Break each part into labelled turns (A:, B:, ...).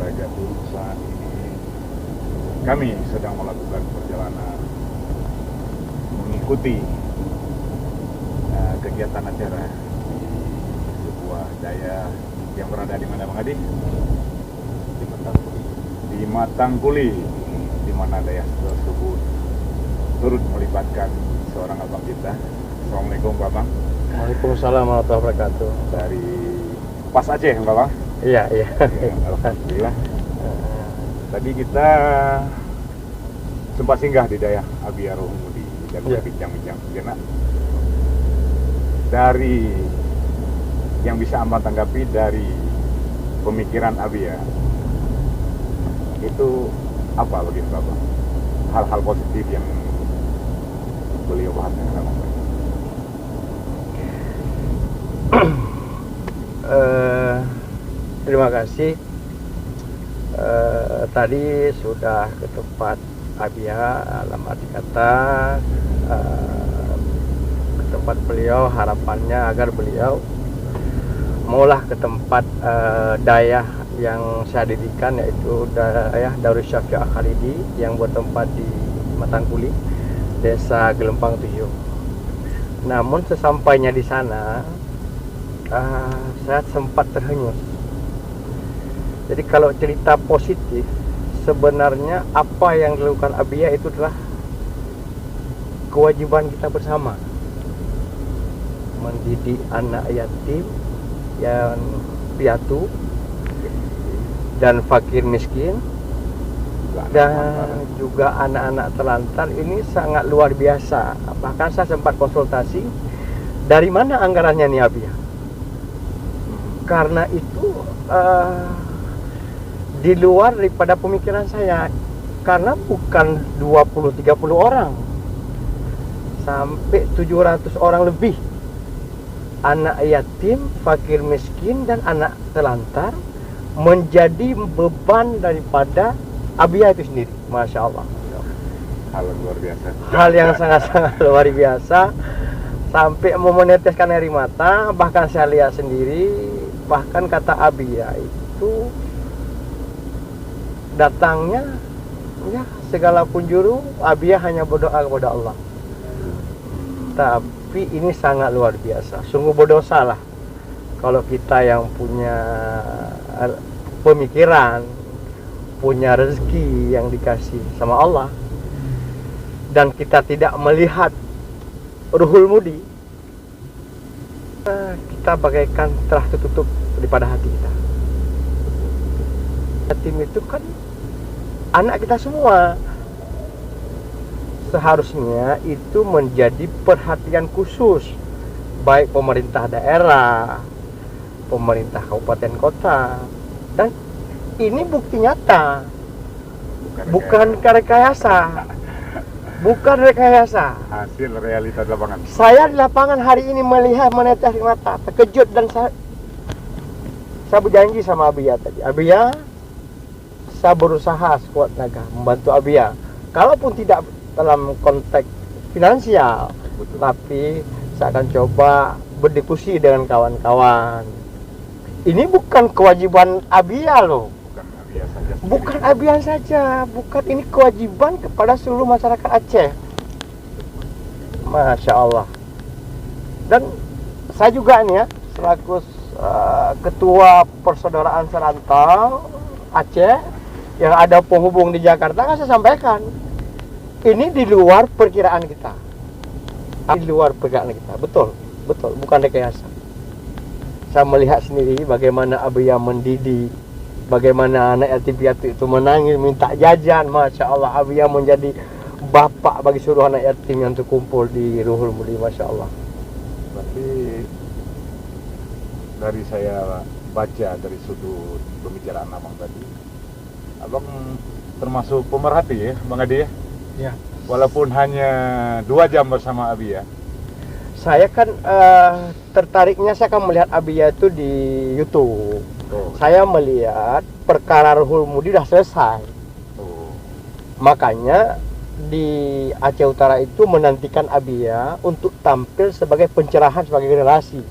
A: wabarakatuh. Saat ini kami sedang melakukan perjalanan mengikuti kegiatan acara di sebuah daya yang berada di mana, Bang Adi?
B: Di Matangkuli.
A: Di Matangkuli, di mana daya tersebut turut melibatkan seorang abang kita. Assalamualaikum, Pak Bang.
B: Waalaikumsalam warahmatullahi wabarakatuh.
A: Dari Pas Aceh, Pak Bang.
B: Iya.
A: Alhamdulillah. Tadi kita sempat singgah di daya Abia Rohmudi dan berbincang-bincang sejenak. Dari yang bisa Abang tanggapi dari pemikiran Abia, itu apa bagi Bapak? Hal-hal positif yang beliau bahas dengan Abang?
B: Terima kasih. Tadi sudah ke tempat Abia, dalam arti kata ke tempat beliau, harapannya agar beliau maulah ke tempat dayah yang saya dirikan, yaitu dayah Darus Syafi'i Al-Khalidi yang bertempat di Matangkuli, Desa Gelempang Tuyuh. Namun sesampainya di sana, saya sempat terhanyut. Jadi kalau cerita positif, sebenarnya apa yang dilakukan Abia itu adalah kewajiban kita bersama, mendidik anak yatim yang piatu dan fakir miskin dan juga anak-anak terlantar. Ini sangat luar biasa. Bahkan saya sempat konsultasi, dari mana anggarannya nih Abia? Karena itu di luar daripada pemikiran saya, karena bukan 20-30 orang, sampai 700 orang lebih anak yatim, fakir miskin dan anak terlantar menjadi beban daripada Abia itu sendiri. Masya Allah,
A: hal luar biasa,
B: hal yang sangat-sangat luar biasa, sampai memeneteskan air mata. Bahkan saya lihat sendiri, bahkan kata Abia itu datangnya ya segala penjuru, Abia hanya berdoa kepada Allah. Tapi ini sangat luar biasa. Sungguh berdosa lah kalau kita yang punya pemikiran, punya rezeki yang dikasih sama Allah, dan kita tidak melihat Ruhul Mudi, kita bagaikan telah tertutup daripada hati kita. Yatim itu kan anak kita semua, seharusnya itu menjadi perhatian khusus baik pemerintah daerah, pemerintah kabupaten kota. Dan ini bukti nyata, bukan rekayasa, bukan rekayasa,
A: hasil realita di lapangan.
B: Saya di lapangan hari ini melihat, menetes mata, terkejut, dan saya berjanji sama Abia tadi, Abia, saya berusaha sekuat tenaga membantu Abia, kalaupun tidak dalam konteks finansial.
A: Betul.
B: Tapi saya akan coba berdiskusi dengan kawan-kawan. Ini bukan kewajiban Abia loh, bukan Abia saja, bukan, ini kewajiban kepada seluruh masyarakat Aceh. Masya Allah. Dan saya juga nih ya, selaku ketua persaudaraan serantau Aceh yang ada penghubung di Jakarta, kan saya sampaikan, ini di luar perkiraan kita, di luar perkiraan kita, betul, bukan rekayasa. Saya melihat sendiri bagaimana Abia mendidik, bagaimana anak yatim piatu itu menangis minta jajan. Masya Allah, Abia menjadi bapak bagi seluruh anak yatim yang terkumpul di Ruhul Mudi. Masya Allah.
A: Berarti dari saya baca dari sudut pembicaraan Abang tadi, Abang termasuk pemerhati ya, Bang Adi ya?
B: Ya.
A: Walaupun hanya 2 jam bersama Abia.
B: Saya kan tertariknya, saya akan melihat Abia itu di YouTube. Saya melihat perkara Ruhul Mudi sudah selesai. Makanya di Aceh Utara itu menantikan Abia untuk tampil sebagai pencerahan sebagai generasi.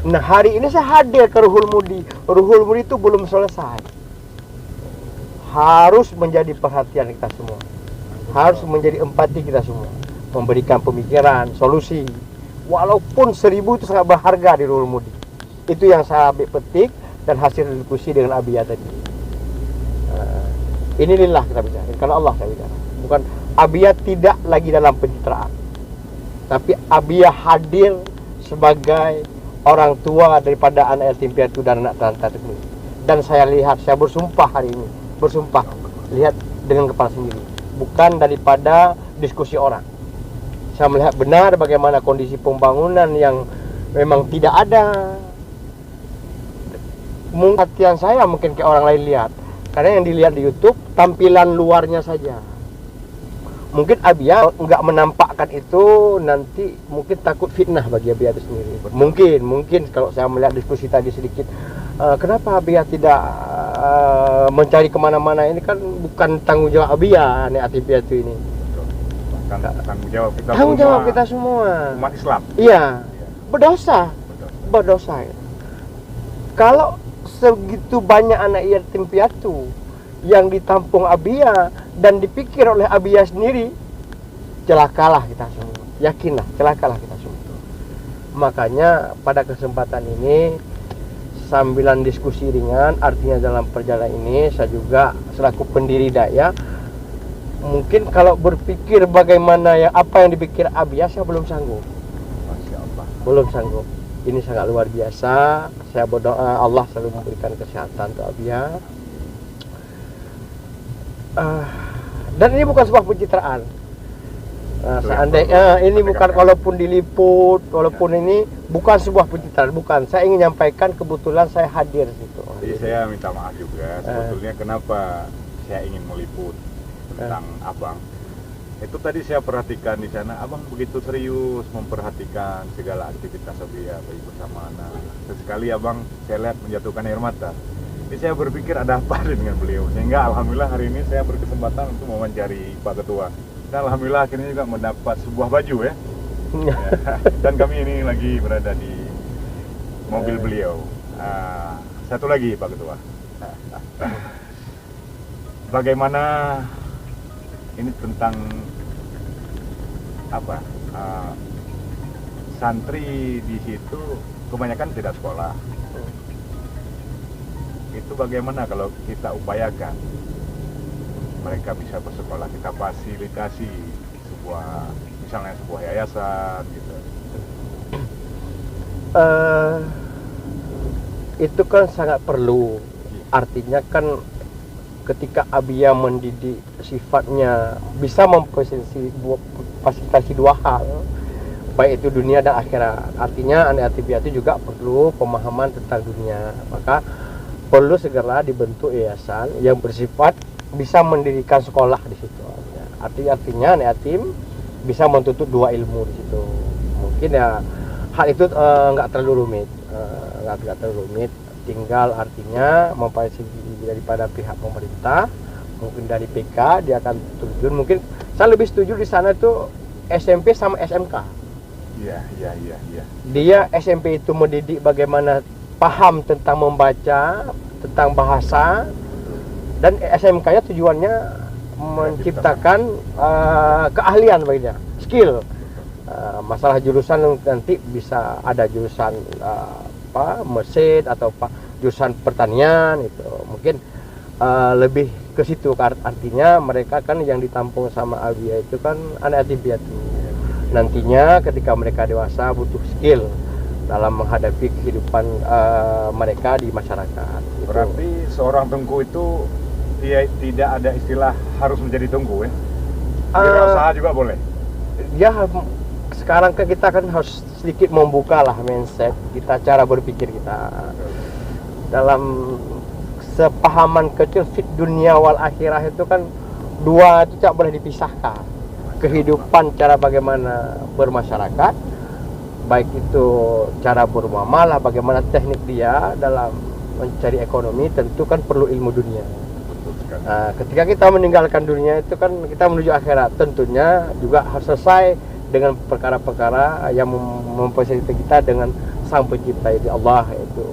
B: Nah, hari ini saya hadir ke Ruhul Mudi. Ruhul Mudi itu belum selesai. harus menjadi perhatian kita semua, harus menjadi empati kita semua, memberikan pemikiran, solusi. Walaupun 1000 itu sangat berharga di Nurul Mudi. Itu yang saya ambil petik dan hasil diskusi dengan Abia tadi. Ini lillah kita bicara, karena Allah saya bicara. Bukan Abia tidak lagi dalam pencitraan, tapi Abia hadir sebagai orang tua daripada anak yatim piatu dan anak terlantar ini. Dan saya lihat, saya bersumpah hari ini, bersumpah lihat dengan kepala sendiri, bukan daripada diskusi orang. Saya melihat benar bagaimana kondisi pembangunan yang memang tidak ada. Perhatian saya mungkin kayak orang lain lihat, karena yang dilihat di YouTube tampilan luarnya saja. Mungkin Abia nggak menampakkan itu, nanti mungkin takut fitnah bagi Abia itu sendiri. Mungkin kalau saya melihat diskusi tadi sedikit, kenapa Abia tidak mencari kemana-mana? Ini kan bukan tanggung jawab Abia, nih Atibia itu ini.
A: Tanggung jawab kita
B: Tanggung jawab kita semua.
A: umat Islam.
B: Iya, berdosa. Kalau segitu banyak anak yatim piatu yang ditampung Abia dan dipikir oleh Abia sendiri, celakalah kita semua. Yakinlah, celakalah kita semua. Makanya pada kesempatan ini, sambilan diskusi ringan, artinya dalam perjalanan ini saya juga selaku pendiri daya, mungkin kalau berpikir bagaimana apa yang dipikir Abia, saya belum sanggup.
A: Masya Allah.
B: Belum sanggup. Ini sangat luar biasa. Saya berdoa Allah selalu memberikan kesehatan untuk Abia. Dan ini bukan sebuah pencitraan. Seandainya ini bukan, walaupun diliput, walaupun ini bukan sebuah pencitraan, bukan. Saya ingin menyampaikan kebetulan saya hadir di situ.
A: Jadi saya minta maaf juga. Sebetulnya kenapa saya ingin meliput tentang Abang. Itu tadi saya perhatikan di sana, Abang begitu serius memperhatikan segala aktivitas Abia baik bersama anak. Sesekali Abang saya lihat menjatuhkan air mata. Jadi saya berpikir ada apa dengan beliau, sehingga alhamdulillah hari ini saya berkesempatan untuk mewawancari Pak Ketua. Dan alhamdulillah akhirnya juga mendapat sebuah baju ya. Dan kami ini lagi berada di mobil beliau. Satu lagi Pak Ketua. Bagaimana ini tentang apa? Santri di situ kebanyakan tidak sekolah. Itu bagaimana kalau kita upayakan mereka bisa bersekolah, kita fasilitasi misalnya sebuah yayasan gitu.
B: Itu kan sangat perlu. Artinya kan ketika Abia mendidik sifatnya bisa memfasilitasi dua hal, baik itu dunia dan akhirat. Artinya anak yatim piatu juga perlu pemahaman tentang dunia, maka perlu segera dibentuk yayasan yang bersifat bisa mendirikan sekolah di situ. Artinya anak yatim bisa menuntut dua ilmu di situ. Mungkin ya hal itu nggak terlalu rumit, tinggal artinya memfasilitasi daripada pihak pemerintah, mungkin dari PK dia akan terjun. Mungkin saya lebih setuju di sana itu SMP sama SMK.
A: Iya.
B: Dia SMP itu mendidik bagaimana paham tentang membaca, tentang bahasa, dan SMK-nya tujuannya menciptakan keahlian baginya, skill. Masalah jurusan nanti bisa ada jurusan mesin atau jurusan pertanian itu mungkin lebih ke situ. Artinya mereka kan yang ditampung sama Abia itu kan anak yatim piatu. Nantinya ketika mereka dewasa butuh skill dalam menghadapi kehidupan mereka di masyarakat.
A: Berarti seorang tengku itu tidak ada istilah harus menjadi tengku ya? Usaha juga boleh?
B: Ya, sekarang kan kita kan harus sedikit membuka lah mindset kita, cara berpikir kita. Dalam sepahaman kecil fit dunia wal akhirah itu kan dua itu tak boleh dipisahkan. Kehidupan cara bagaimana bermasyarakat, baik itu cara bermuamalah, bagaimana teknik dia dalam mencari ekonomi, tentu kan perlu ilmu dunia. Ketika kita meninggalkan dunia itu kan kita menuju akhirat, tentunya juga harus selesai dengan perkara-perkara yang memfasilitasi kita dengan Sang Pencipta itu Allah, itu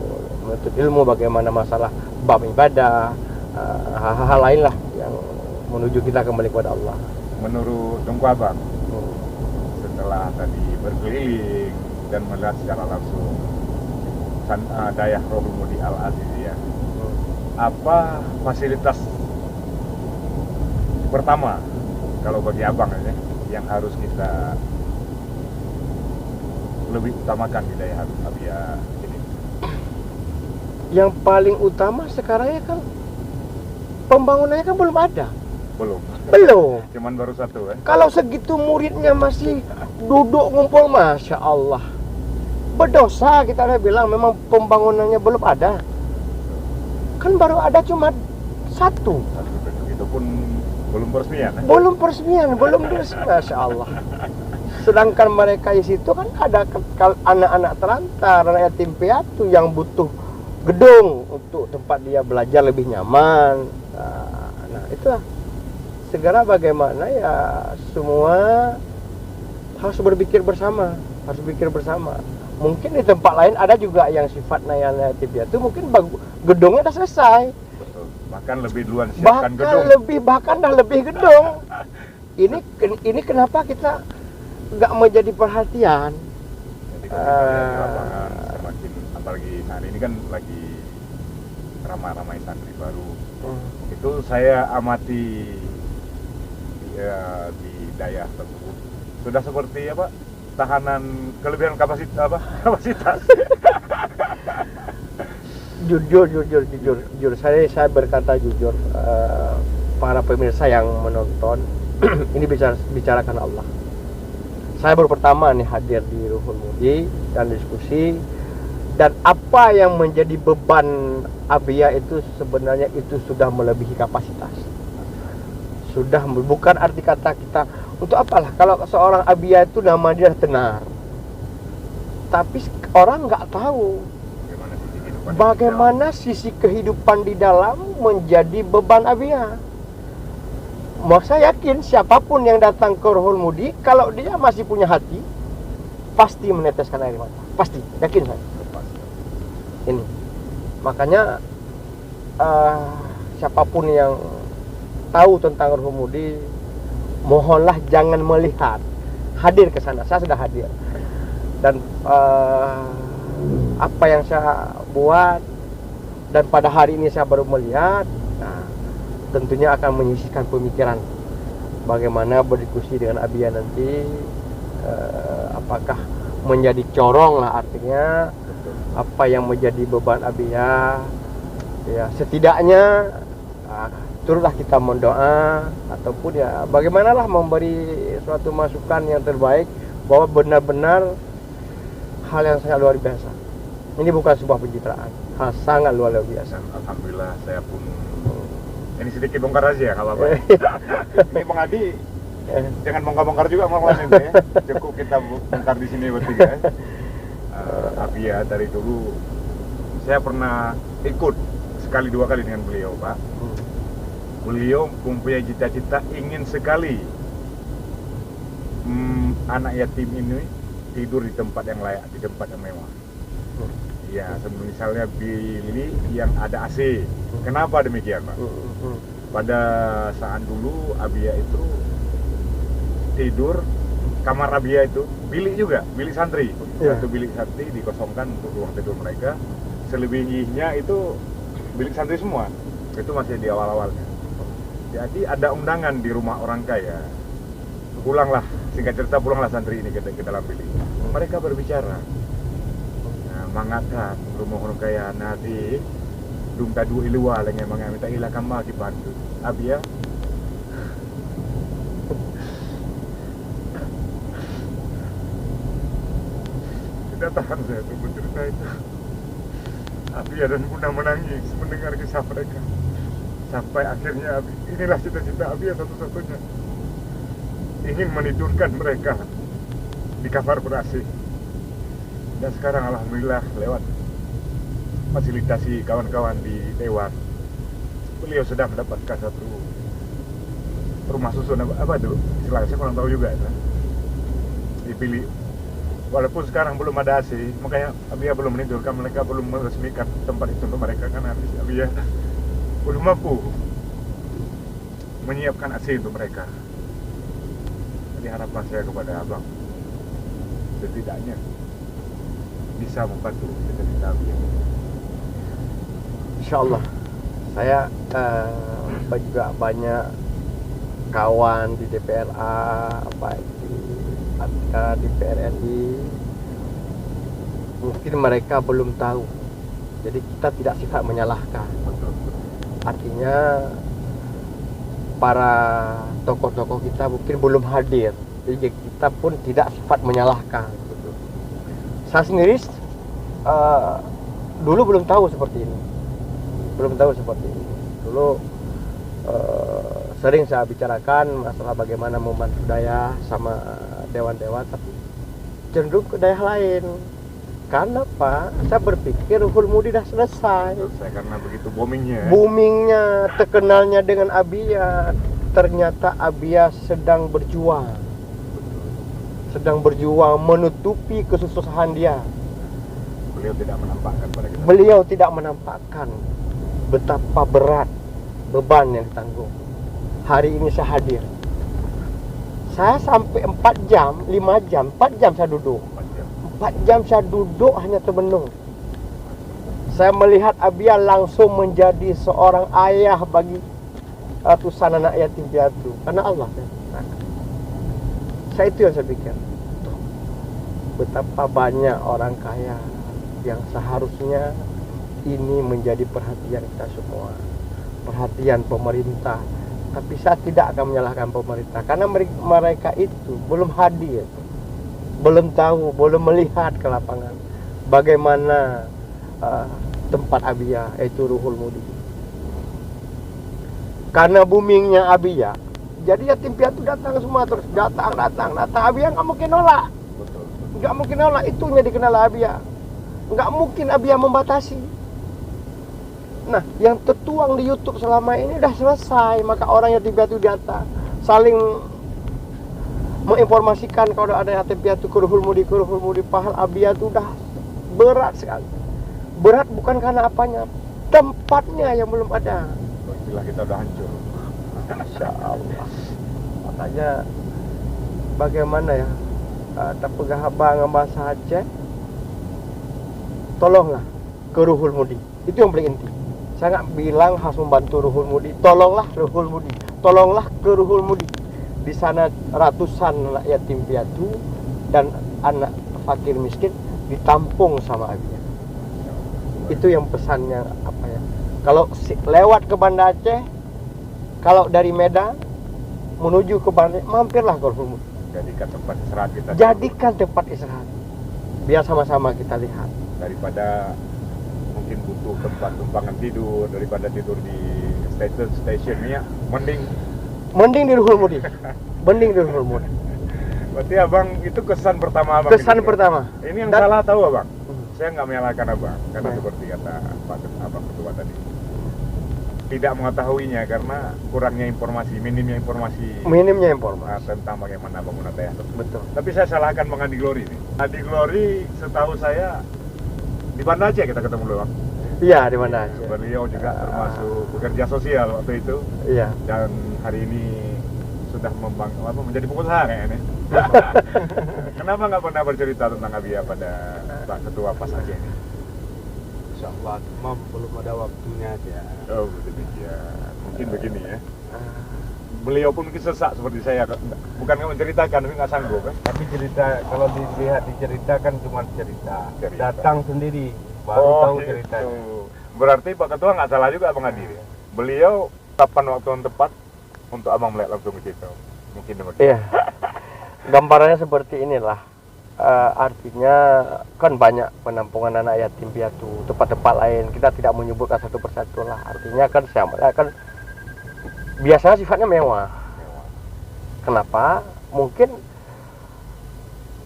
B: menuntut ilmu bagaimana masalah bab ibadah, hal-hal lain lah yang menuju kita kembali kepada Allah.
A: Menurut Tungku Abang, setelah tadi berkeliling dan melihat secara langsung Dayah Rohul Mudi Al-Aziziyah, apa fasilitas pertama kalau bagi Abang ya, yang harus kita lebih utamakan di Dayah Abia ini?
B: Yang paling utama sekarang ya kan pembangunannya kan belum ada. Belum.
A: Cuman baru satu kan?
B: Kalau segitu muridnya masih duduk ngumpul, Masya Allah, berdosa kita udah bilang. Memang pembangunannya belum ada. Kan baru ada cuma satu.
A: Itu pun belum peresmian.
B: Belum peresmian, belum resmi, Masya Allah. Sedangkan mereka di situ kan ada anak-anak terlantar, anak yatim piatu yang butuh gedung untuk tempat dia belajar lebih nyaman. Nah itulah. Segera bagaimana ya, semua harus berpikir bersama, Mungkin di tempat lain ada juga yang sifatnya yang yatim piatu, mungkin gedungnya udah selesai.
A: Betul. Bahkan lebih duluan siapkan gedung.
B: Bahkan dah lebih gedung. Ini kenapa kita nggak menjadi perhatian?
A: Jadi kalau lapangan semakin, apalagi saat ini kan lagi ramai-ramai santri baru. Itu saya amati ya, di Dayah tersebut sudah seperti apa, tahanan kelebihan kapasitas. jujur saya berkata jujur, para pemirsa yang menonton ini bicarakan Allah. Saya baru pertama nih hadir di Ruhul Mudi dan diskusi, dan apa yang menjadi beban Abia itu sebenarnya itu sudah melebihi kapasitas. Sudah, bukan arti kata kita untuk apalah kalau seorang Abia itu nama dia tenar, tapi orang nggak tahu bagaimana sisi kehidupan di dalam menjadi beban Abia. Saya yakin siapapun yang datang ke Ruhul Mudi, kalau dia masih punya hati, pasti meneteskan air mata, pasti, yakin saya. Ini makanya siapapun yang tahu tentang Ruhul Mudi, mohonlah jangan melihat, hadir ke sana. Saya sudah hadir, dan apa yang saya buat dan pada hari ini saya baru melihat, tentunya akan menyisihkan pemikiran bagaimana berdiskusi dengan Abia nanti, apakah menjadi corong lah, artinya apa yang menjadi beban Abia ya, setidaknya turutlah kita mendoa ataupun ya bagaimanalah memberi suatu masukan yang terbaik bahwa benar-benar hal yang sangat luar biasa. Ini bukan sebuah pencitraan, hal sangat luar biasa. Alhamdulillah, saya pun ini sedikit bongkar aja ya, kalau apa. Ini Bang Adi jangan bongkar-bongkar juga malam ini ya. Cukup kita bongkar di sini bertiga. Abia dari dulu saya pernah ikut sekali dua kali dengan beliau, Pak. Beliau mempunyai cita-cita ingin sekali anak yatim ini tidur di tempat yang layak, di tempat yang mewah. Ya, misalnya bilik yang ada AC. Kenapa demikian, Pak? Pada saat dulu Abia itu tidur, kamar Abia itu bilik juga, bilik santri. Satu bilik santri dikosongkan untuk ruang tidur mereka. Selebihnya itu bilik santri semua. Itu masih di awal-awalnya. Jadi ada undangan di rumah orang kaya. Pulanglah, singkat cerita pulanglah santri ini ke dalam bilik. Mereka berbicara. Nah, mengatakan rumah orang kaya nanti dum tadu ilua lengan minta ilah kama dibantu. Abia tidak tahan saya untuk bercerita itu. Abia dan Bunda menangis mendengar kisah mereka. Sampai akhirnya inilah cita-cita Abia satu-satunya, ingin menidurkan mereka di kamar ber-AC. Dan sekarang alhamdulillah lewat fasilitasi kawan-kawan di Dewan, beliau sedang mendapatkan satu rumah susun, apa itu istilahnya, saya kurang tahu juga ya. Dipilih, walaupun sekarang belum ada AC, makanya Abia belum menidurkan mereka, belum meresmikan tempat itu untuk mereka, karena Abia belum belum mampu menyiapkan AC untuk mereka. Jadi harapan saya kepada abang, setidaknya bisa membantu kita ini.
B: Insya Allah. Saya juga banyak kawan di DPRA, baik di DPR RI. Mungkin mereka belum tahu. Jadi kita tidak sifat menyalahkan. Artinya para tokoh-tokoh kita mungkin belum hadir. Jadi kita pun tidak sifat menyalahkan. Saya sendiri dulu belum tahu seperti ini. Dulu sering saya bicarakan masalah bagaimana membantu daya sama dewan-dewan, tapi cenderung ke daerah lain. Karena Pak, saya berpikir Ruhul Mudi dah selesai.
A: Karena begitu boomingnya.
B: Boomingnya, terkenalnya dengan Abia. Ternyata Abia sedang berjuang menutupi kesusahan dia.
A: Beliau tidak menampakkan pada kita.
B: Beliau tidak menampakkan betapa berat beban yang ditanggung. Hari ini saya hadir. Saya sampai 4 jam, 5 jam, 4 jam saya duduk. 4 jam saya duduk hanya termenung. Saya melihat Abia langsung menjadi seorang ayah bagi ratusan anak yatim piatu. Karena Allah. Saya itu yang saya pikir. Betapa banyak orang kaya yang seharusnya ini menjadi perhatian kita semua. Perhatian pemerintah. Tapi saya tidak akan menyalahkan pemerintah. Karena mereka itu belum hadir. Belum tahu, belum melihat ke lapangan bagaimana tempat Abia, yaitu Ruhul Mudi. Karena boomingnya Abia, jadi yatim piatu datang semua terus, datang. Abia nggak mungkin nolak. Nggak mungkin nolak, itunya dikenal Abia. Nggak mungkin Abia membatasi. Nah, yang tertuang di YouTube selama ini udah selesai, maka orang yatim piatu datang saling menginformasikan kalau ada yatim piatu ke Ruhul Mudi. Padahal Abia itu udah berat sekali. Berat bukan karena apanya, tempatnya yang belum ada.
A: Istilah kita udah hancur.
B: Insya Allah. Makanya bagaimana ya, tapegah abang bahasa Aceh, tolonglah ke Ruhul Mudi. Itu yang paling inti. Saya nggak bilang harus membantu Ruhul Mudi. Tolonglah Ruhul Mudi. Tolonglah ke Ruhul Mudi. Di sana ratusan anak yatim piatu dan anak fakir miskin ditampung sama Abia. Itu yang pesannya apa ya? Kalau lewat ke Banda Aceh, kalau dari Medan menuju ke Banda, mampirlah ke Ruhul Mudi.
A: Jadikan tempat istirahat kita.
B: Jadikan tempat istirahat. Biar sama-sama kita lihat.
A: Daripada mungkin butuh tempat tumpangan tidur, daripada tidur di station ya, mending di Ruhul Mudi. Berarti abang itu kesan pertama abang.
B: Kesan pertama.
A: Ini yang salah tahu abang. Saya nggak menyalahkan abang karena seperti kata Pak Abang Ketua tadi, tidak mengetahuinya karena kurangnya informasi, minimnya informasi tentang bagaimana bangunan daya.
B: Betul.
A: Tapi saya salahkan Bang Adi Glory nih. Adi Glory setahu saya di Banda Aceh kita ketemu dulu, Bang.
B: Iya, di Banda Aceh.
A: Beliau juga termasuk pekerja sosial waktu itu.
B: Iya.
A: Dan hari ini sudah menjadi pengusaha kayaknya. Kenapa nggak pernah bercerita tentang Abia pada Pak Ketua Pas Aceh ini?
C: Insya Allah, belum ada waktunya aja.
A: Oh, demikian. Mungkin begini ya. Beliau pun mungkin sesak seperti saya. Bukan nggak menceritakan, tapi nggak sanggup kan?
C: Tapi cerita, kalau dilihat diceritakan cuma cerita. Datang sendiri, baru tahu
A: gitu.
C: ceritanya.
A: Berarti Pak Ketua nggak salah juga Abang Adi. Beliau kapan waktu yang tepat untuk Abang melihat langsung ke situ. Mungkin demikian.
B: Iya. Gambarannya seperti inilah. Artinya kan banyak penampungan anak yatim piatu, tempat-tempat lain. Kita tidak menyebutkan satu persatu lah. Artinya kan kan biasanya sifatnya mewah. Kenapa? Mungkin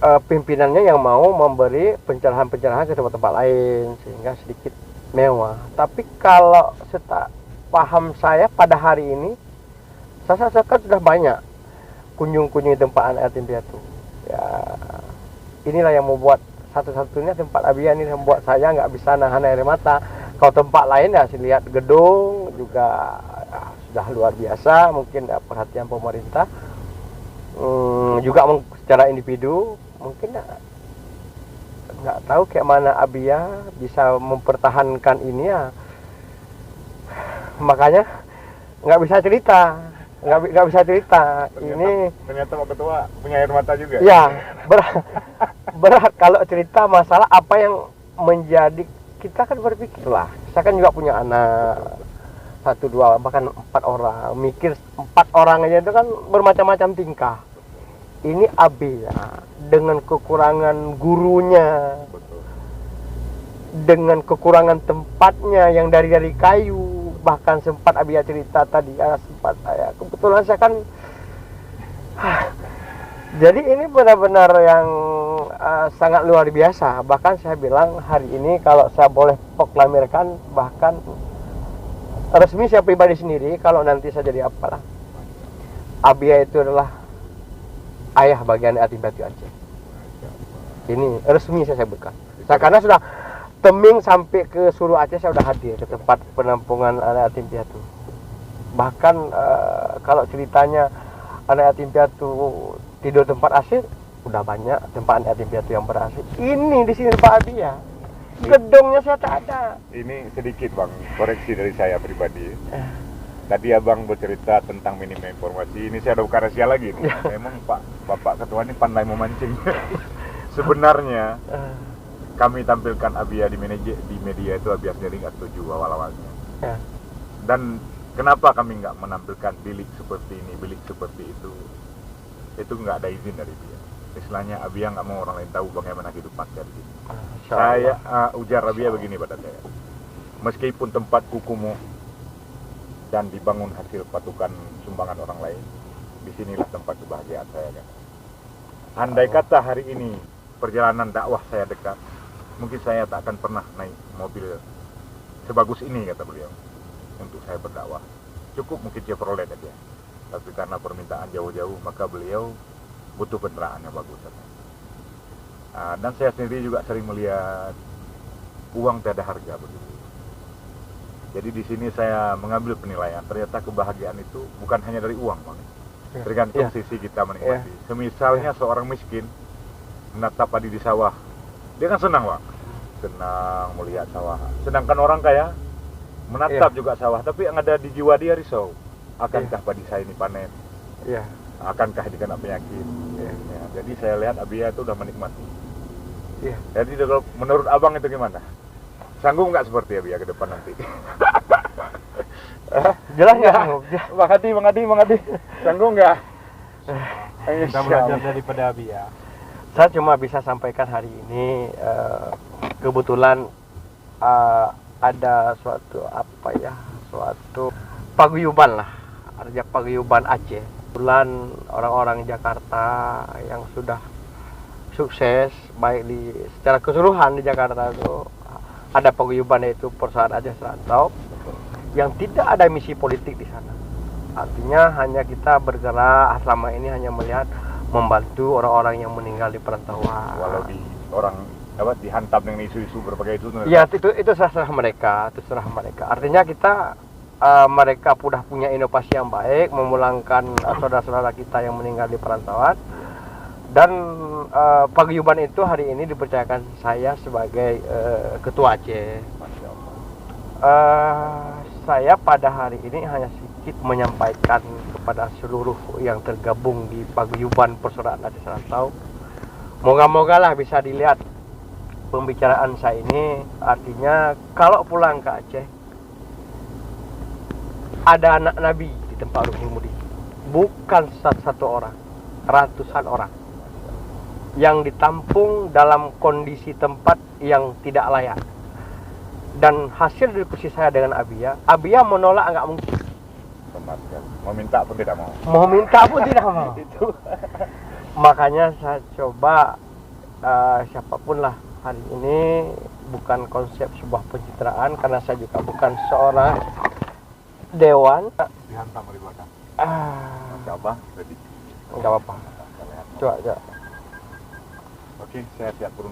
B: pimpinannya yang mau memberi pencerahan-pencerahan ke tempat-tempat lain sehingga sedikit mewah. Tapi kalau paham saya pada hari ini, saya rasakan sudah banyak kunjung-kunjungi tempat anak yatim piatu. Ya, inilah yang membuat satu-satunya tempat Abia ini membuat saya nggak bisa nahan air mata. Kalau tempat lain ya sih lihat gedung juga sudah luar biasa, mungkin perhatian pemerintah. Juga secara individu mungkin nggak tahu kayak mana Abia bisa mempertahankan ini ya, makanya nggak bisa cerita. Ini
A: ternyata Pak Ketua punya air mata juga.
B: ya berat kalau cerita masalah apa yang menjadi, kita kan berpikir lah, saya kan juga punya anak 1, 2 bahkan 4 orang, mikir 4 orang aja itu kan bermacam-macam tingkah. Ini Abia dengan kekurangan gurunya,
A: Betul.
B: dengan kekurangan tempatnya yang dari kayu, bahkan sempat Abia cerita tadi, sempat saya kebetulan saya kan jadi ini benar-benar yang sangat luar biasa. Bahkan saya bilang hari ini kalau saya boleh proklamirkan, bahkan resmi saya pribadi sendiri, kalau nanti saya jadi apalah, Abia itu adalah ayah bagian yatim piatu Aceh. Ini resmi saya sebutkan. Saya karena sudah teming sampai ke Sulu Aceh, saya sudah hadir ke tempat penampungan anak yatim piatu. Bahkan kalau ceritanya anak yatim piatu tidur tempat AC, udah banyak tempat anak yatim piatu yang ber-AC. Ini di sini Pak Abia, gedungnya saya tak ada.
A: Ini sedikit Bang, koreksi dari saya pribadi. Tadi Abang bercerita tentang minimnya informasi, ini saya ada buka rahasia lagi nih. Memang Bapak Ketua ini pandai memancing. Sebenarnya kami tampilkan Abia di media itu Abia sendiri nggak setuju awal-awalnya. Dan kenapa kami nggak menampilkan bilik seperti ini, bilik seperti itu nggak ada izin dari dia. Istilahnya Abia nggak mau orang lain tahu bagaimana hidup pasca di sini. Saya ujar Abia begini pada saya, meskipun tempatku kumuh dan dibangun hasil patukan sumbangan orang lain, disinilah tempat kebahagiaan saya kan. Andai kata hari ini perjalanan dakwah saya dekat, mungkin saya tak akan pernah naik mobil sebagus ini kata beliau untuk saya berdakwah. Cukup mungkin Chevrolet aja, tapi karena permintaan jauh-jauh maka beliau butuh kendaraan yang bagus. Dan saya sendiri juga sering melihat uang tiada harga begitu. Jadi di sini saya mengambil penilaian, ternyata kebahagiaan itu bukan hanya dari uang, Bang. Tergantung sisi kita menikmati. Semisalnya seorang miskin menatap padi di sawah, dia kan senang, Bang. Senang melihat sawah. Sedangkan orang kaya menatap juga sawah, tapi yang ada di jiwa dia risau. Akankah padi saya ini panen? Akankah dikena penyakit? Jadi saya lihat Abia itu udah menikmati. Jadi kalau menurut Abang itu gimana? Sanggup nggak seperti Abia ke depan nanti?
B: Jelas nggak?
A: Bang Adi, sanggup nggak?
C: Kita belajar daripada Abia.
B: Saya cuma bisa sampaikan hari ini, kebetulan ada suatu paguyuban lah, artinya paguyuban Aceh. Kebetulan orang-orang Jakarta yang sudah sukses baik secara keseluruhan di Jakarta itu ada paguyuban, yaitu Persaudaraan Aceh Serantau, yang tidak ada misi politik di sana. Artinya hanya kita bergerak selama ini hanya melihat membantu orang-orang yang meninggal di perantauan.
A: Walau dihantam dengan isu-isu berbagai isu.
B: Ya itu serah mereka, Artinya kita mereka sudah punya inovasi yang baik, memulangkan saudara-saudara kita yang meninggal di perantauan. Dan paguyuban itu hari ini dipercayakan saya sebagai ketua Aceh. Saya pada hari ini hanya sedikit menyampaikan kepada seluruh yang tergabung di paguyuban Persaudaraan Aceh Serantau. Moga-moga lah bisa dilihat pembicaraan saya ini. Artinya kalau pulang ke Aceh, ada anak Nabi di tempat Ruhul Mudi. Bukan satu orang, ratusan orang yang ditampung dalam kondisi tempat yang tidak layak. Dan hasil diskusi saya dengan Abia menolak nggak mungkin.
A: Meminta pun tidak mau.
B: Itu. Makanya saya coba siapapun lah hari ini, bukan konsep sebuah pencitraan, karena saya juga bukan seorang dewan.
A: Dihantam dari belakang.
B: Nggak apa-apa. Coba.
A: Oke, saya siap turun.